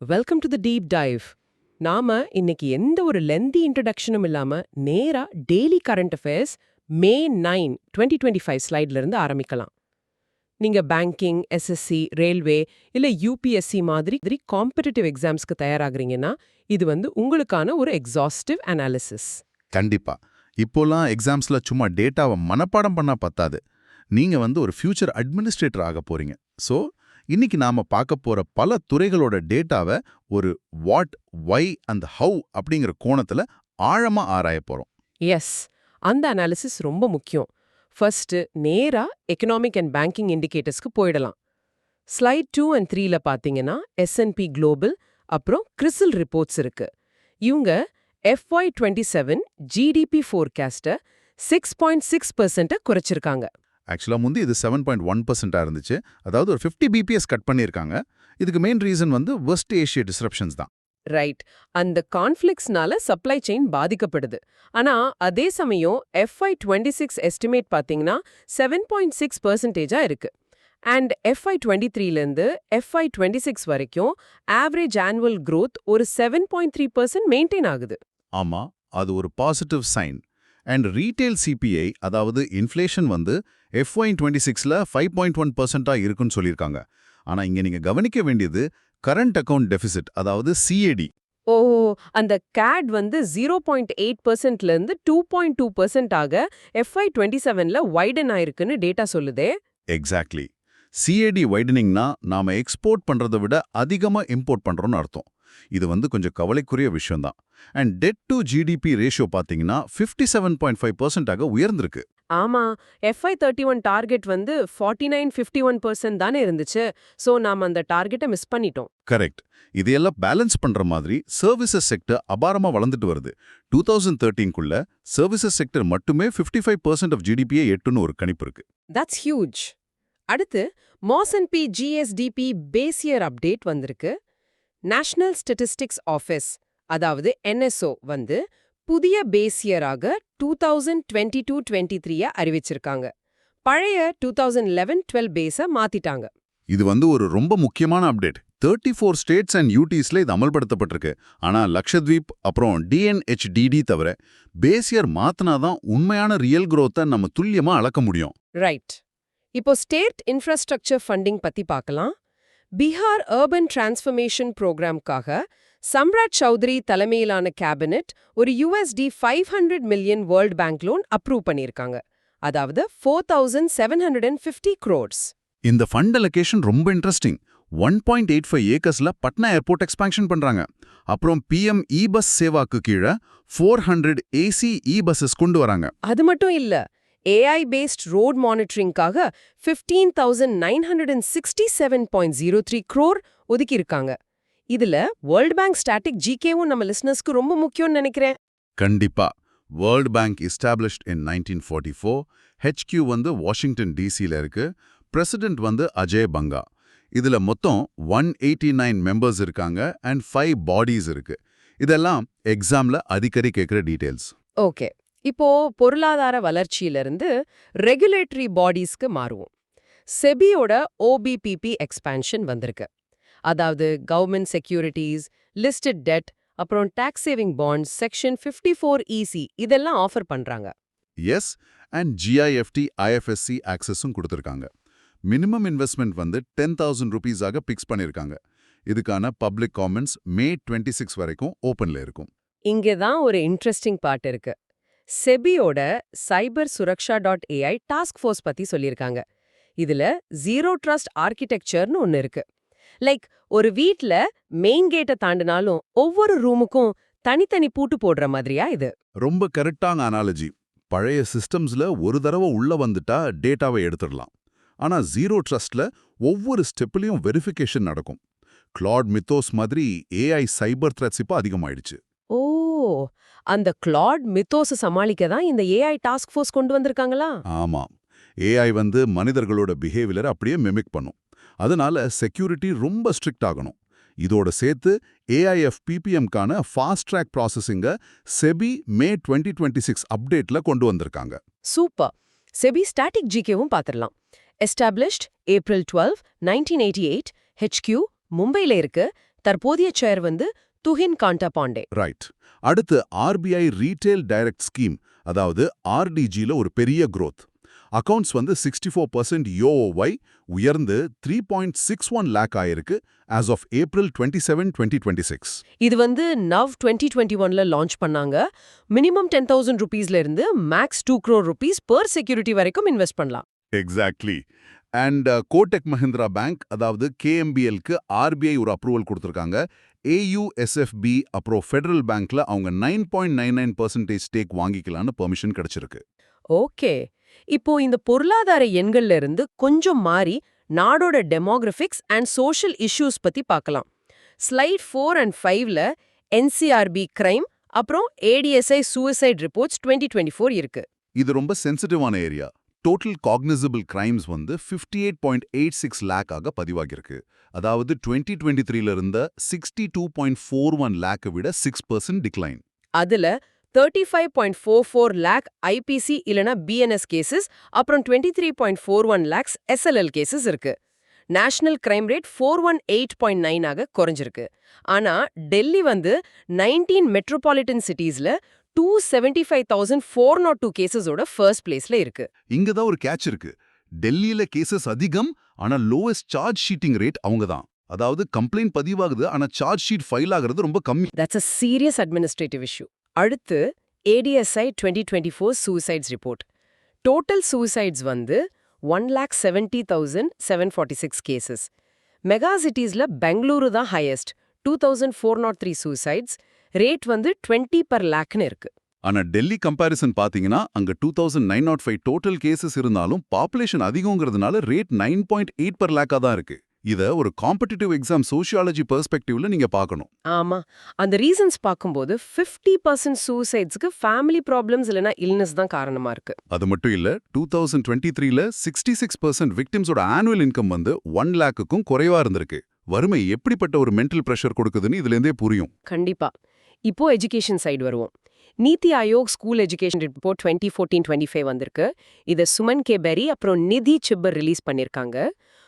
Welcome to the deep dive. நாம இன்னைக்கு எந்த ஒரு லென்தி இன்ட்ரடக்ஷனும் இல்லாம நேரா டெய்லி கரண்ட் அஃபேர்ஸ் மே 9, 2025 ஸ்லைட்ல இருந்து ஆரம்பிக்கலாம். நீங்க பேங்கிங், எஸ்எஸ்சி, ரயில்வே இல்ல யூபிஎஸ்சி மாதிரி காம்படிட்டிவ் எக்ஸாம்ஸ்க்கு தயாராகிறீங்கன்னா இது உங்களுக்கான ஒரு எக்ஸாஸ்டிவ் அனாலிசிஸ். கண்டிப்பா. இப்போலாம் எக்ஸாம்ஸ்ல சும்மா டேட்டாவை மனப்பாடம் பண்ணா பத்தாது. நீங்க ஒரு ஃபியூச்சர் அட்மினிஸ்ட்ரேட்டர் ஆக போறீங்க. ஸோ இன்னைக்கு நாம பார்க்க போற பல துறைகளோட டேட்டாவை ஒரு வாட், ஒய் அண்ட் ஹவ் அப்படிங்கிற கோணத்துல ஆழமா ஆராய போறோம். எஸ், அந்த அனாலிசிஸ் ரொம்ப முக்கியம். ஃபர்ஸ்ட் நேரா எக்கனாமிக் அண்ட் பேங்கிங் இண்டிகேட்டர்ஸ்க்கு போயிடலாம். ஸ்லைட் 2 and 3ல பாத்தீங்கன்னா S&P குளோபல் அப்புறம் கிறிசில் ரிப்போர்ட்ஸ் இருக்கு. இவங்க FY27 ஜிடிபி ஃபோர்காஸ்ட 6.6% குறைச்சிருக்காங்க. ஆக்சுவலா முந்தி இது 7.1% இருந்துச்சு. அதாவது ஒரு 50 பிபிஎஸ் கட் பண்ணியிருக்காங்க. இதுக்கு main reason west Asia disruptions தான். ரைட். அந்த கான்ஃப்ளிக்ஸ்னால சப்ளை செயின் பாதிக்கப்படுது. ஆனா அதே சமயம் FY26 எஸ்டிமேட் பாத்தீங்கன்னா 7.6%-ஆ இருக்கு. அண்ட் FY23லேருந்து FY26 வரைக்கும் ஆவரேஜ் ஆனுவல் growth ஒரு 7.3% மெயின்டைன் ஆகுது. ஆமா, அது ஒரு positive sign. And retail CPI, அதாவது இன்ஃப்ளேஷன் FY26ல 5.1%-ஆ இருக்குன்னு சொல்லியிருக்காங்க. ஆனா இங்க நீங்க கவனிக்க வேண்டியது கரண்ட் அக்கவுண்ட் டெபிசிட், அதாவது சிஏடி. ஓ, அந்த CAD 0.8%லேருந்து 2.2% ஆக FY27ல வைடன் ஆயிருக்குன்னு டேட்டா சொல்லுதே. எக்ஸாக்ட்லி. சிஏடி வைடனிங்னா நாம எக்ஸ்போர்ட் பண்றதை விட அதிகமா இம்போர்ட் பண்றோம்னு அர்த்தம். இது கொஞ்சம் கவலைக்குரிய விஷயம்தான். And debt to GDP ratio பாத்தீங்கன்னா 57.5%-ஆக உயர்ந்திருக்கு. ஆமா, FY31 டார்கெட் 49-51% தானே இருந்துச்சு. சோ நாம அந்த டார்கெட்டை மிஸ் பண்ணிட்டோம். கரெக்ட். இதையெல்லாம் பேலன்ஸ் பண்ற மாதிரி சர்வீசஸ் செக்டர் அபாரமா வளர்ந்துட்டு வருது. 2013க்குள்ள சர்வீசஸ் செக்டர் மட்டுமே 55% ஆஃப் ஜிடிபியை எட்டுன்னு ஒரு கணிப்பு இருக்கு. That's huge. அடுத்து மோஸ்&பி ஜிஎஸ்டிபி பேஸ் இயர் அப்டேட் வந்திருக்கு. நேஷனல் ஸ்டாட்டிஸ்டிக்ஸ் ஆஃபீஸ், அதாவது NSO புதிய பேஸ் இயராக 2022-23 அறிவிச்சிருக்காங்க. பழைய 2011-12 பேஸை மாத்திட்டாங்க. இது ஒரு ரொம்ப முக்கியமான அப்டேட். 34 ஸ்டேட்ஸ் அண்ட் யூடிஸ்ல இது அமல்படுத்தப்பட்டிருக்கு. ஆனா லக்ஷத்வீப் அப்புறம் DNHDD தவிர பேஸ் இயர் மாத்தினாதான் உண்மையான ரியல் growth-அ நம்ம துல்லியமா அளக்க முடியும். ரைட். இப்போ ஸ்டேட் இன்ஃப்ராஸ்ட்ரக்சர் ஃபண்டிங் பத்தி பார்க்கலாம். பீகார் அர்பன் டிரான்ஸ்ஃபர்மேஷன் ப்ரோக்ராம்காக சம்ராட் சௌத்ரி தலைமையிலான கேபினெட் ஒரு $500 million world bank loan approve பண்ணியிருக்காங்க. அதாவது 4,750 crores. இந்த ஃபண்ட் அலோகேஷன் ரொம்ப இன்ட்ரெஸ்டிங். 1.85 ஏக்கர்ஸ்ல பட்னா ஏர்போர்ட் எக்ஸ்பான்ஷன் பண்றாங்க. அப்புறம் PM இ-பஸ் சேவாக்கு கீழே 400 AC இ-பஸ்ஸஸ் கொண்டு வராங்க. அது மட்டும் இல்ல, AI பேஸ்ட் ரோட் மானிட்டரிங்காக 15,967.03 crore ஒதுக்கியிருக்காங்க. இதுல வேர்ல்ட் பேங்க் ஸ்டாட்டிக் ஜிகேவும் நம்ம லிசனர்ஸ்க்கு ரொம்ப முக்கியம்னு நினைக்கிறேன். கண்டிப்பா. World Bank established in 1944. HQ Washington டிசில இருக்கு. பிரசிடென்ட் அஜய் பங்கா. இதுல மொத்தம் 189 மெம்பர்ஸ் இருக்காங்க அண்ட் 5 பாடிஸ் இருக்கு. இதெல்லாம் எக்ஸாம்ல அடிக்கடி கேட்கிற டீடைல்ஸ். ஓகே, இப்போ பொருளாதார வளர்ச்சியிலிருந்து ரெகுலேட்டரி பாடிஸ்க்கு மாறுவோம். செபியோட OBPP எக்ஸ்பான்ஷன் வந்திருக்கு. அதாவது கவர்மெண்ட் செக்யூரிட்டிஸ், லிஸ்டட் டெட், அப்புறம் tax saving bonds, section 54EC இதெல்லாம் ஆஃபர் பண்றாங்க. எஸ், அண்ட் GIFT IFSC ஆக்சஸும் கொடுத்திருக்காங்க. மினிமம் இன்வெஸ்ட்மெண்ட் 10,000 ரூபீஸாக பிக்ஸ் பண்ணியிருக்காங்க. இதுக்கான பப்ளிக் காமெண்ட்ஸ் May 26 வரைக்கும் ஓப்பன்ல இருக்கும். இங்கே தான் ஒரு இன்ட்ரெஸ்டிங் பார்ட் இருக்கு. செபியோட சைபர் சுரக்ஷா .ai டாஸ்க் ஃபோர்ஸ் பத்தி சொல்லியிருக்காங்க. இதுல ஜீரோ ட்ரஸ்ட் ஆர்கிடெக்சர்னு ஒன்னு இருக்கு. லைக் ஒரு வீட்ல மெயின் கேட்டை தாண்டினாலும் ஒவ்வொரு ரூமுக்கும் தனித்தனி பூட்டு போடுற மாதிரியா இது? ரொம்ப கரெக்டான அனாலஜி. பழைய சிஸ்டம்ஸ்ல ஒரு தடவை உள்ள வந்துட்டா டேட்டாவை எடுத்துடலாம். ஆனா ஜீரோ ட்ரஸ்ட்ல ஒவ்வொரு ஸ்டெப்லயும் வெரிஃபிகேஷன் நடக்கும். கிளாட் மித்தோஸ் மாதிரி AI சைபர் த்ரெட்ஸ் இப்போ அதிகமாயிடுச்சு. ஓ, அந்த கிளாட் மித்தோஸ் சமாளிக்க தான் இந்த AI டாஸ்க் ஃபோர்ஸ் கொண்டு வந்திருக்காங்களா? ஆமா. AI மனிதர்களோட பிஹேவியரை அப்படியே மிமிக் பண்ணும். அதனால செக்யூரிட்டி ரொம்ப ஸ்ட்ரிக்ட் ஆகணும். இதோட சேர்த்து AIFPPM-க்கான ஃபாஸ்ட் ட்ராக் ப்ராசஸிங்க செபி May 2026 அப்டேட்ல கொண்டு வந்திருக்காங்க. சூப்பர். செபி ஸ்டாட்டிக் ஜிகேவும் பார்த்துடலாம். எஸ்டாப்ளிஷ்ட் April 12, 1988, HQ மும்பைல இருக்கு. தற்போதைய சேர் வந்து துஹின் காண்டா பாண்டே. ரைட். அடுத்து ஆர்பிஐ ரீட்டெயில் டைரக்ட் ஸ்கீம், அதாவது ஆர்டிஜில ஒரு பெரிய growth. அக்கவுண்ட்ஸ் வந்து 64% YoY உயர்ந்து 3.61 லேக் ஆயிருக்கு as of April 27, 2026. இது வந்து நவ் 2021ல லான்ச் பண்ணாங்க. மினிமம் 10,000 ரூபீஸ்ல இருந்து max 2 crore rupees per security வரைக்கும் இன்வெஸ்ட் பண்ணலாம். Exactly. And Kotak Mahindra bank, அதாவது KMBLக்கு ஆர்பிஐ ஒரு அப்ரூவல் கொடுத்திருக்காங்க. AUSFB அப்புறம் ஃபெடரல் பேங்க்ல அவங்க 9.99% ஸ்டேக் வாங்கிக்கலாம்னு பெர்மிஷன் கிடைச்சிருக்கு. ஓகே. இப்போ இந்த பொருளாதார எண்கள்ல இருந்து கொஞ்சம் மாறி நாடோட டெமோகிராஃபிக்ஸ் அண்ட் சோஷியல் இஷ்யூஸ் பத்தி பார்க்கலாம். ஸ்லைட் 4 and 5ல NCRB கிரைம் அப்புறம் ADSI சூசைட் ரிப்போர்ட்ஸ் 2024 இருக்கு. இது ரொம்ப சென்சிட்டிவான ஏரியா. டோட்டல் காக்னிசபிள் கிரைம்ஸ் வந்து 58.86 லேக் ஆக பதிவாகிருக்கு. அதாவது 2023ல இருந்த 62.41 லேக்கை விட 6% டிக்ளைன். அதுல 35.44 லேக் IPC இல்லனா BNS கேசஸ் அப்புறம் 23.41 லேக்ஸ் SLL கேசஸ் இருக்கு. நேஷனல் கிரைம் ரேட் 418.9 ஆக குறைஞ்சிருக்கு. ஆனா டெல்லி வந்து 19 மெட்ரோபாலிட்டன் சிட்டிஸ்ல 275,402 கேசஸோட ஃபர்ஸ்ட் பிளேஸ்ல இருக்கு. இங்க தான் ஒரு கேட்ச் இருக்கு. டெல்லியில கேசஸ் அதிகம், ஆனா லோவஸ்ட் சார்ஜ் ஷீட்டிங் ரேட் அவங்க தான். அதாவது கம்ப்ளைண்ட் பதிவாகுது, ஆனா சார்ஜ் ஷீட் ஃபைல் ஆகிறது ரொம்ப கம்மி. That's a serious administrative issue. அடுத்து ADSI 2024 suicides report. Total suicides வந்து 1,70,746 cases. மெகா சிட்டிஸ்ல பெங்களூரு தான் ஹையஸ்ட், 2,403 suicides. ரேட் வந்து 20 per lakhன்னு இருக்கு. ஆனா டெல்லி கம்பேரிசன் பாத்தீங்கன்னா அங்க 2,905 டோட்டல் கேசஸ் இருந்தாலும் பாப்புலேஷன் அதிகங்கிறதுனால ரேட் 9.8 per lakh தான் இருக்கு. இத ஒரு காம்படிட்டிவ் எக்ஸாம் சோஷியாலஜி பெர்ஸ்பெக்டிவ்ல நீங்க பார்க்கணும். ஆமா, அந்த ரீசன்ஸ் பார்க்கும்போது 50% சூசைட்ஸ்க்கு ஃபேமிலி ப்ராப்ளம்ஸ் இல்லனா இல்னஸ் தான் காரணமா இருக்கு. அது மட்டும் இல்ல, 2023ல 66% விக்டிம்ஸோட ஆனுவல் இன்கம் வந்து 1 lakhக்கும் குறைவா இருந்திருக்கு. வறுமை எப்படிப்பட்ட ஒரு மென்டல் பிரஷர் கொடுக்குதுன்னு இதுல இருந்தே புரியும். கண்டிப்பா. இப்போ எஜுகேஷன் சைடு வருவோம். NITI Aayog school education report 2014-25 வந்திருக்கு. இத சுமன் கே பெரி அப்புறம் நிதி சிப்பர் ரிலீஸ் பண்ணிருக்காங்க.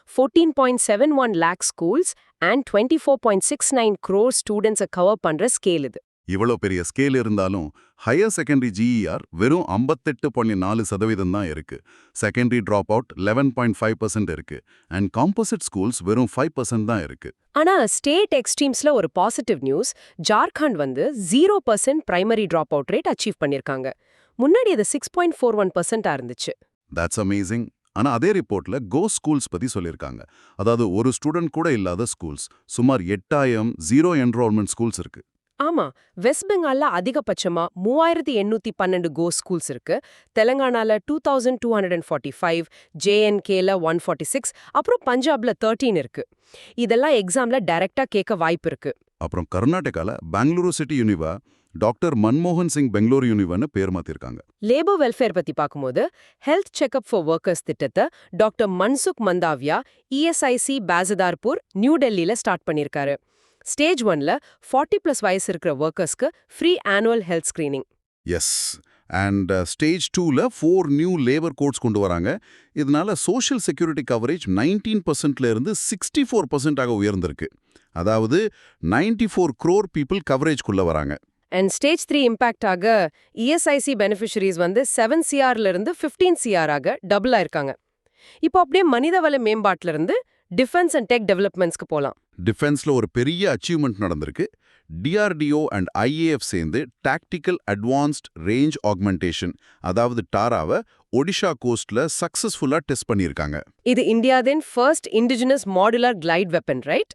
14.71 lakh schools and 24.69 crore students cover பண்ற ஸ்கேல் இது. இவ்வளோ பெரிய ஸ்கேல் இருந்தாலும் ஹையர் செகண்டரி GER வெறும் 58.4% தான் இருக்கு. செகண்டரி ட்ராப் அவுட் 11.5% இருக்கு. அண்ட் காம்போசிட் ஸ்கூல்ஸ் வெறும் 5% தான் இருக்கு. ஆனா ஸ்டேட் எக்ஸ்ட்ரீம்ஸ்ல ஒரு பாசிட்டிவ் நியூஸ். ஜார்க்கண்ட் வந்து 0% primary drop out rate achieve பண்ணிருக்காங்க. முன்னாடி அது 6.41% இருந்துச்சு. That's amazing. ஆனா அதே ரிப்போர்ட்ல கோ ஸ்கூல்ஸ் பத்தி சொல்லியிருக்காங்க. அதாவது ஒரு ஸ்டூடெண்ட் கூட இல்லாத ஸ்கூல்ஸ், சுமார் 8,000 ஜீரோ என்ரோல்மெண்ட் ஸ்கூல்ஸ் இருக்கு. ஆமா, வெஸ்ட் பெங்கால்ல அதிகபட்சமா 3,812 கோ ஸ்கூல்ஸ் இருக்கு. தெலங்கானால 2,245, JNKல 146, அப்புறம் பஞ்சாப்ல 13 இருக்கு. இதெல்லாம் எக்ஸாம்ல டைரக்டா கேட்க வாய்ப்பு இருக்கு. அப்புறம் கர்நாடகால பெங்களூரு சிட்டி யூனிவா டாக்டர் மன்மோகன் சிங் பெங்களூரு யூனிவர்னு பேர் மாத்திருக்காங்க. லேபர் வெல்ஃபேர் பத்தி பார்க்கும்போது ஹெல்த் செக்அப் ஃபார் ஒர்க்கர்ஸ் திட்டத்தை doctor Mansukh Mandaviya ESIC Basaidarapur New டெல்லியில ஸ்டார்ட் பண்ணிருக்காரு. ஸ்டேஜ் 1ல 40+ வயசு இருக்கிற ஒர்க்கர்ஸ்க்கு free annual health screening. Yes. And stage 2ல 4 நியூ லேபர் கோட்ஸ் கொண்டு வராங்க. இதனால சோஷியல் செக்யூரிட்டி கவரேஜ் 19%ல இருந்து 64% ஆக உயர்ந்திருக்கு. அதாவது 94 crore people கவரேஜ்க்குள்ள வராங்க. அண்ட் ஸ்டேஜ் 3 இம்பாக்ட் ஆக ESIC பெனிஃபிஷரிஸ் வந்து 7 CRல இருந்து 15 CR ஆக டபுள் ஆயிருக்காங்க. இப்போ அப்படியே மனிதவள மேம்பாட்டுல இருந்து டிஃபென்ஸ் அண்ட் டெக் டெவலப்மெண்ட்ஸ்க்கு போலாம். டிஃபென்ஸ்ல ஒரு பெரிய அச்சீவ்மெண்ட் நடந்திருக்கு. DRDO அண்ட் IAF சேர்ந்து டாக்டிக்கல் அட்வான்ஸ்ட் ரேஞ்ச் ஆக்மெண்டேஷன், அதாவது டாராவை ஒடிஷா கோஸ்ட்ல சக்சஸ்ஃபுல்லா டெஸ்ட் பண்ணியிருக்காங்க. இது இந்தியாவின் first indigenous modular glide weapon, right?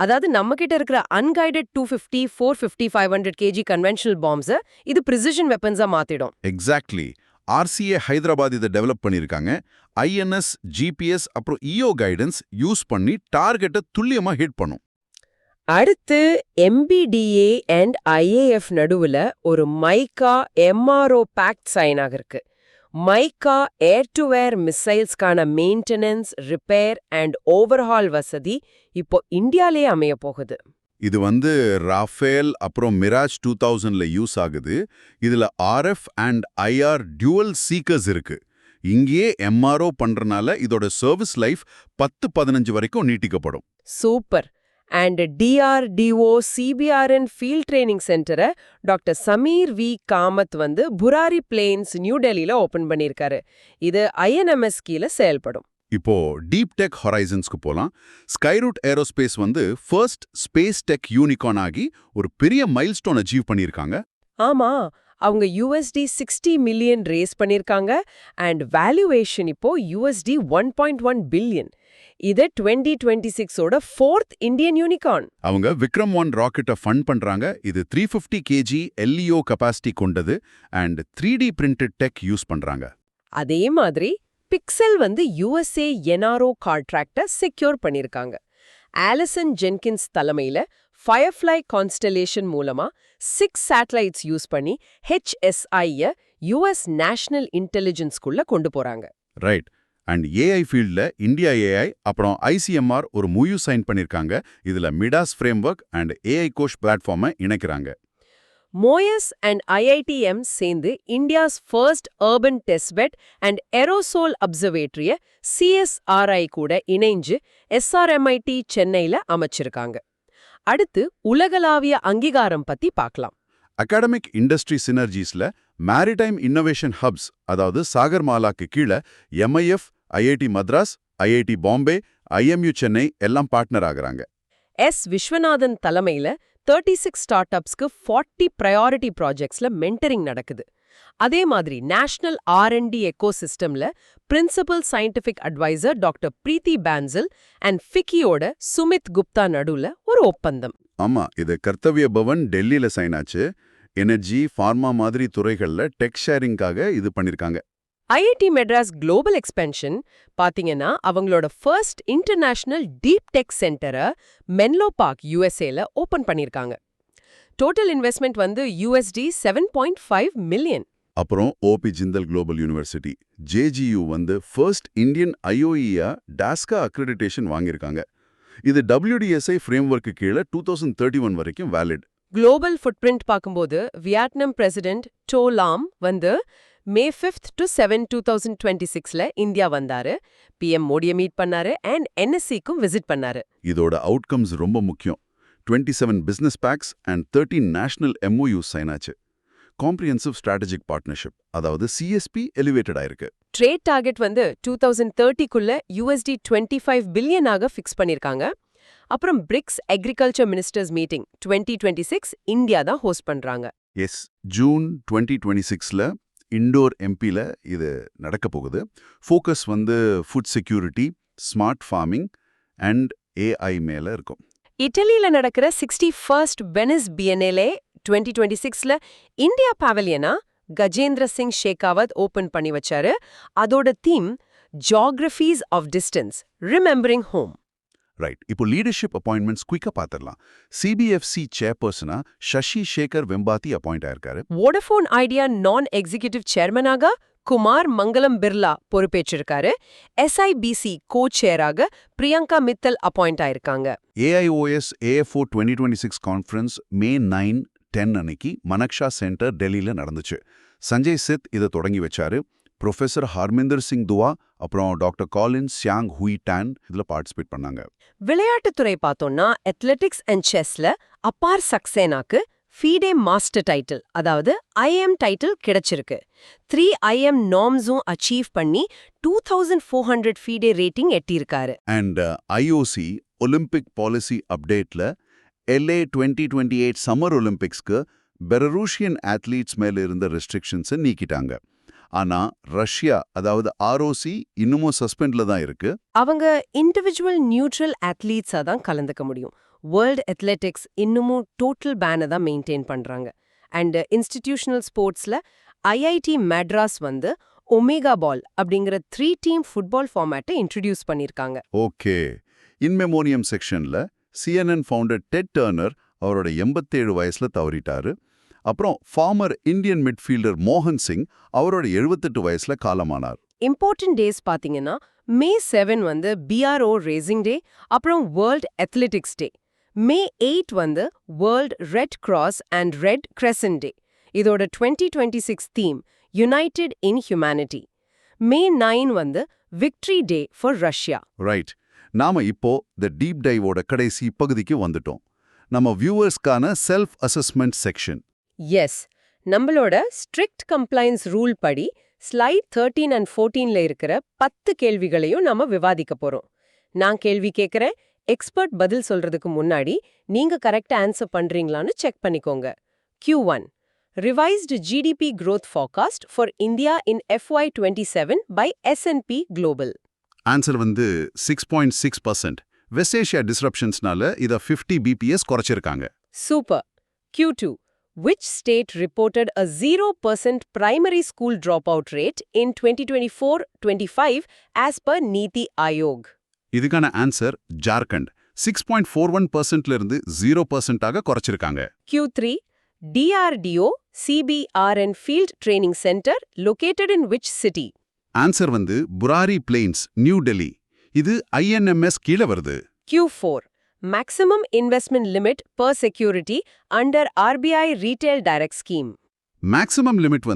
அதாவது நம்ம கிட்ட இருக்கிற அன்கைடட் 250, 450, 500 kg கன்வென்ஷனல் பாம்ஸை இது பிரிசிஷன் வெப்பன்ஸா மாத்திடும். எக்ஸாக்ட்லி. RCA ஹைதராபாத் இதை டெவலப் பண்ணியிருக்காங்க. INS, GPS அப்புறம் EO கைடன்ஸ் யூஸ் பண்ணி டார்கெட்டை துல்லியமா ஹிட் பண்ணும். அடுத்து MBDA அண்ட் IAF நடுவுல ஒரு மைக்கா MRO பேக்ட் சைன் ஆகிருக்கு. மைக்கா ஏர் டு ஏர் மிசைல்ஸ்க்கான மெயின்டெனன்ஸ், ரிப்பேர் அண்ட் ஓவர்ஹால் வசதி இப்போ இந்தியாலேயே அமைய போகுது. இது ராஃபேல் அப்புறம் மிராஜ் 2000ல யூஸ் ஆகுது. இதுல RF and IR dual seekers இருக்கு. இங்கேயே MRO பண்றனால இதோட சர்வீஸ் லைஃப் 10-15 வரைக்கும் நீட்டிக்கப்படும். Super. And DRDO CBRN field training சென்டரை டாக்டர் சமீர் வி காமத் வந்து புராரி பிளேன்ஸ் நியூ டெல்லியில ஓபன் பண்ணியிருக்காரு. இது ஐஎன்எம்எஸ் கீழே செயல்படும். இப்போ டீப் டெக் ஹொரைசன்ஸ்க்கு போலாம். ஸ்கைரூட் ஏரோஸ்பேஸ் வந்து ஃபர்ஸ்ட் ஸ்பேஸ் டெக் யூனிகார்ன் ஆகி ஒரு பெரிய மைல்ஸ்டோன் அச்சீவ் பண்ணியிருக்காங்க. ஆமா, அவங்க $60 மில்லியன் ரேஸ் பண்ணிருக்காங்க அண்ட் வேல்யூவேஷன் இப்போ $1.1 பில்லியன். இது 2026ஓட 4th இந்தியன் யூனிகார்ன். அவங்க விக்ரம் 1 ராக்கெட்டை ஃபண்ட் பண்றாங்க. இது 350 kg LEO கெபாசிட்டி கொண்டது and 3D printed tech use பண்றாங்க. அதே மாதிரி பிக்சல் வந்து USA NRO கான்ட்ராக்டை செக்யூர் பண்ணிருக்காங்க. ஆலிசன் ஜென்கின்ஸ் தலைமையில ஃபயர்ஃப்ளை கான்ஸ்டலேஷன் மூலமா 6 சேட்டலைட்ஸ் யூஸ் பண்ணி HSI-ய US நேஷனல் இன்டெலிஜென்ஸ்குள்ள கொண்டு போறாங்க. ரைட். அண்ட் AI ஃபீல்ட்ல இந்தியா AI அப்புறம் ICMR ஒரு MOU சைன் பண்ணிருக்காங்க. இதுல Midas framework and AI Kosh பிளாட்ஃபார்மை இணைக்கிறாங்க. மோயஸ் அண்ட் IITM சேர்ந்து India's first urban testbed and aerosol அப்சர்வேட்டரிய CSRI கூட இணைஞ்சு SRMIT சென்னையில அமைச்சிருக்காங்க. அடுத்து உலகளாவிய அங்கீகாரம் பத்தி பார்க்கலாம். அகாடமிக் இண்டஸ்ட்ரி சினர்ஜிஸ்ல மேரிடைம் இன்னோவேஷன் ஹப்ஸ், அதாவது சாகர்மாலாக்கு கீழே MIF, IIT மദ്രാஸ், IIT Bombay, IMU Chennai எல்லாம் பார்ட்னர் ஆகுறாங்க. விஸ்வநாதன் தலைமையில 36 ஸ்டார்ட் அப்ஸ்க்கு 40 ப்ரையாரிட்டி ப்ராஜெக்ட்ஸ்ல மென்டரிங் நடக்குது. அதே மாதிரி நேஷனல் R&D எக்கோசிஸ்டம்ல principal scientific adviser doctor Preethi Bansal and ஃபிக்கியோட சுமித் குப்தா நடுவுல ஒரு ஒப்பந்தம். ஆமா, இது கர்த்தவ்ய பவன் டெல்லியில சைன் ஆச்சு. எனர்ஜி, ஃபார்மா மாதிரி துறைகள்ல டெக் ஷேரிங்காக இது பண்ணிருக்காங்க. IIT மெட்ராஸ் குளோபல் எக்ஸ்பென்ஷன் பாத்தீங்கன்னா அவங்களோட ஃபர்ஸ்ட் இன்டர்நேஷனல் டீப் டெக் சென்டரை மென்லோ பார்க் USAல ஓபன் பண்ணிருக்காங்க. டோட்டல் இன்வெஸ்ட்மெண்ட் வந்து $7.5 மில்லியன். அப்புறம் OP Jindal global university JGU வந்து ஃபர்ஸ்ட் இந்தியன் IOEA டாஸ்கா அக்ரெடிடேஷன் வாங்கியிருக்காங்க. இது WDSI ஃப்ரேம்வொர்க்கு கீழே 2031 வரைக்கும் வேலிட். குளோபல் ஃபுட்பிரிண்ட் பார்க்கும்போது வியட்நாம் பிரசிடென்ட் டோ லாம் வந்து May 5th to 7, 2026ல இந்தியா வந்தாரு. PM மோடியை மீட் பண்ணாரு அண்ட் NSCக்கும் விசிட் பண்ணாரு. இதோட அவுட்கம்ஸ் ரொம்ப முக்கியம். 27 business packs and 13 national MOUs sign ஆச்சு. காம்ப்ரிஹென்சிவ் ஸ்ட்ராட்டஜிக் பார்ட்னர்ஷிப், அதாவது CSP எலிவேட்டட் ஆயிருக்கு. ட்ரேட் டார்கெட் வந்து 2030க்குள்ள $25 பில்லியனாக ஃபிக்ஸ் பண்ணிருக்காங்க. அப்புறம் BRICS agriculture ministers meeting 2026 India தான் ஹோஸ்ட் பண்றாங்க. ஜூன் 2026ல இண்டோர் MPல இது நடக்க போகுது. ஃபோக்கஸ் வந்து food security, smart farming and AI மேல இருக்கும். இட்டலியில நடக்கிற 61st வெனிஸ் பியனலே 2026ல இந்தியா பாவலியனா கஜேந்திர சிங் ஷேகாவத் ஓபன் பண்ணி வச்சாரு. அதோட theme geographies of distance, remembering home. Right. இப்போ லீடர்ஷிப் அப்பாயின்மெண்ட்ஸ் குயிக்கா பார்த்துடலாம். CBFC சேர்பர்சனா சசி சேகர் வெம்பாத்தி அப்பாயிண்ட் ஆயிருக்காரு. வோடஃபோன் ஐடியா நான் எக்ஸிகியூட்டிவ் சேர்மனாக குமார் மங்கலம் பிர்லா பொறுப்பேற்றிருக்காரு. SIBC கோ சேராக பிரியங்கா மித்தல் அப்பாயிண்ட் ஆயிருக்காங்க. AIOS AFO 2026 கான்ஃபரன்ஸ் May 9, 10 அன்னைக்கு மனக்ஷா சென்டர் டெல்லியில நடந்துச்சு. சஞ்சய் சித் இதை தொடங்கி வச்சாரு. ப்ரொஃபசர் ஹர்மிந்தர் சிங் துவா அப்புறம் doctor Colin Chiang Hui Tan இதுல பார்ட்டிசிபேட் பண்ணாங்க. விளையாட்டுத்துறை பார்த்தோம்னா அத்லெட்டிக்ஸ் அண்ட் செஸ்ல அப்பார் சக்சேனாக்கு ஃபீடே மாஸ்டர் டைட்டில், அதாவது IM டைட்டில் கிடைச்சிருக்கு. 3 IM நார்ம்ஸும் அச்சீவ் பண்ணி 2400 ஃபீடே ரேட்டிங் எட்டியிருக்காரு. அண்ட் IOC ஒலிம்பிக் பாலிசி அப்டேட்ல LA 2028 சம்மர் ஒலிம்பிக்ஸ்க்கு பெலரூஷியன் அத்லீட்ஸ் மேல இருந்த ரெஸ்ட்ரிக்ஷன்ஸை நீக்கிட்டாங்க. ஆனா ரஷ்யா, அதாவது ROC இன்னமும் சஸ்பெண்ட்ல தான் இருக்கு. அவங்க இண்டிவிஜுவல் நியூட்ரல் அத்லீட்ஸா தான் கலந்துக்க முடியும். வேர்ல்ட் அத்லெட்டிக்ஸ் இன்னமும் டோட்டல் பேனை தான் மெயின்டைன் பண்றாங்க. அண்ட் இன்ஸ்டிடியூஷனல் ஸ்போர்ட்ஸ்ல IIT மெட்ராஸ் வந்து ஒமேகா பால் அப்படிங்கிற 3 டீம் ஃபுட்பால் ஃபார்மேட்டை இன்ட்ரடியூஸ் பண்ணிருக்காங்க. ஓகே. இன்மெமோனியம் செக்ஷன்ல CNN ஃபவுண்டர் டெட் டர்னர் அவரோட 87 வயசுல தவறிட்டாரு. அப்புறம் ஃபார்மர் இந்தியன் மிட்ஃபீல்டர் மோகன் சிங் அவரோட 78 வயசுல காலமானார். இம்பார்ட்டன்ட் டேஸ் பாத்தீங்கன்னா May 7 வந்து BRO ரேசிங் டே, அப்புறம் வேர்ல்ட் அத்லெட்டிக்ஸ் டே. May 8 வந்து World Red Cross and Red Crescent Day. இதோட 2026 theme united in humanity. May 9 வந்து Victory Day for Russia. Right. நாம இப்போ தி டீப் டைவோட கடைசி பகுதிக்கு வந்துட்டோம். நம்ம வியூவர்ஸ்க்கான செல்ஃப் அசஸ்மெண்ட் செக்ஷன். எஸ், நம்மளோட ஸ்ட்ரிக்ட் கம்ப்ளைன்ஸ் ரூல் படி ஸ்லைட் 13 அண்ட் 14ல இருக்கிற 10 கேள்விகளையும் நாம விவாதிக்க போறோம். நான் கேள்வி கேட்கறேன், எக்ஸ்பர்ட் பதில் சொல்றதுக்கு முன்னாடி நீங்க கரெக்டா ஆன்சர் பண்றீங்களான்னு செக் பண்ணிக்கோங்க. Q1. Revised GDP growth forecast for India in FY27 by S&P Global. Answer 6.6%. West Asia டிஸ்ரப்ஷன்ஸ்னால இத 50 BPS குறைச்சிருக்காங்க. Super. Q2. Which state reported a 0% primary school dropout rate in 2024-25 as per NITI Aayog? இதுக்கான answer Jharkhand. 6.41%ல இருந்து 0% ஆக குறைச்சிருக்காங்க. Q3. DRDO CBRN Field Training Center located in which city? Answer Burari plains, New Delhi. இது INMS கீழ வருது. Q4. Maximum investment limit per security under RBI Retail Direct Scheme. Maximum limit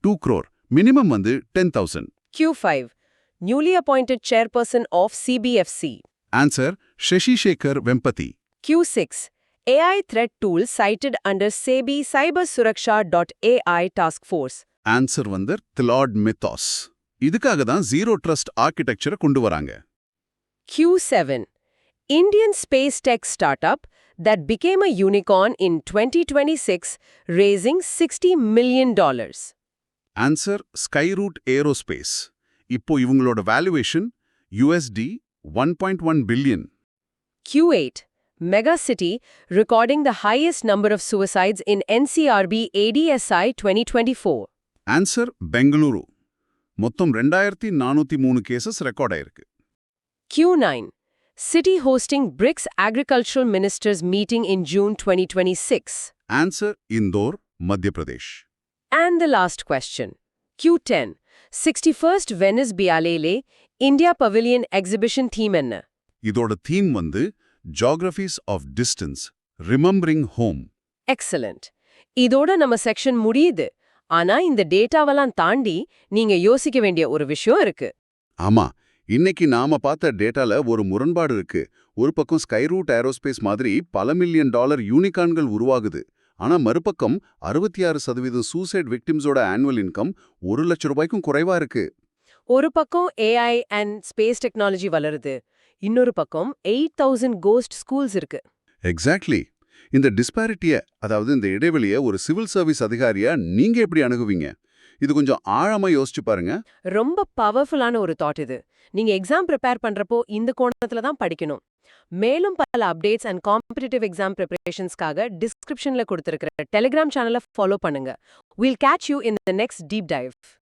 2 crore, minimum 10,000. Q5. Newly appointed chairperson of CBFC. Answer Shashi Shekhar Vempati. Q6. AI threat tool cited under SEBI cybersuraksha.ai task force. Answer திலாட் மித்தாஸ். இதுக்காக தான் zero trust ஆர்கிடெக்சரை கொண்டு வராங்க. Q7. Indian space tech startup that became a unicorn in 2026, raising $60 million. Answer Skyroot aerospace. இப்போ இவங்களோட valuation USD 1.1 billion. Q8. Megacity recording the highest number of suicides in NCRB ADSI 2024. Answer Bengaluru. மொத்தம் 2403 cases record ஆயிருக்கு. Q9. City hosting BRICS agricultural ministers meeting in June 2026. Answer Indore, மத்திய Pradesh. And the last question. Q10. 61st Venice Biennale India Pavilion exhibition theme என்ன? இதோட theme Geographies of Distance, Remembering Home. Excellent. இதோட நம்ம section முடியுது. ஆனா இந்த டேட்டாவெல்லாம் தாண்டி நீங்க யோசிக்க வேண்டிய ஒரு விஷயம் இருக்கு. ஆமா, இன்னைக்கு நாம பார்த்த டேட்டால ஒரு முரண்பாடு இருக்கு. ஒரு பக்கம் ஸ்கைரூட் ஏரோஸ்பேஸ் மாதிரி பல மில்லியன் டாலர் யூனிகான்கள் உருவாகுது. ஆனா மறுபக்கம் 66% சூசைட் விக்டிம்ஸோட ஆனுவல் இன்கம் 1 லட்சம் ரூபாய்க்கும் குறைவா இருக்கு. ஒரு பக்கம் AI அண்ட் ஸ்பேஸ் டெக்னாலஜி வளருது. இன்னொரு பக்கம் 8000 கோஸ்ட் ஸ்கூல்ஸ் இருக்கு. எக்ஸாக்ட்லி. இந்த டிஸ்பாரிட்டிய, அதாவது இந்த இடைவெளியை ஒரு சிவில் சர்வீஸ் அதிகாரியா நீங்க எப்படி அணுகுவீங்க? இது கொஞ்சம் ஆழமா யோசிச்சு பாருங்க. ரொம்ப பவர்ஃபுல்லான ஒரு தாட் இது. நீங்க எக்ஸாம் ப்ரிப்பேர் பண்றப்போ இந்த கோணத்துல தான் படிக்கணும். மேலும் பல அப்டேட்ஸ் அண்ட் காம்படிட்டிவ் எக்ஸாம் ப்ரிப்பரேஷன்ஸ்க்காக டிஸ்கிரிப்ஷன்ல கொடுத்திருக்கிற டெலிகிராம் சேனலை ஃபாலோ பண்ணுங்க. We'll catch you in the next deep dive.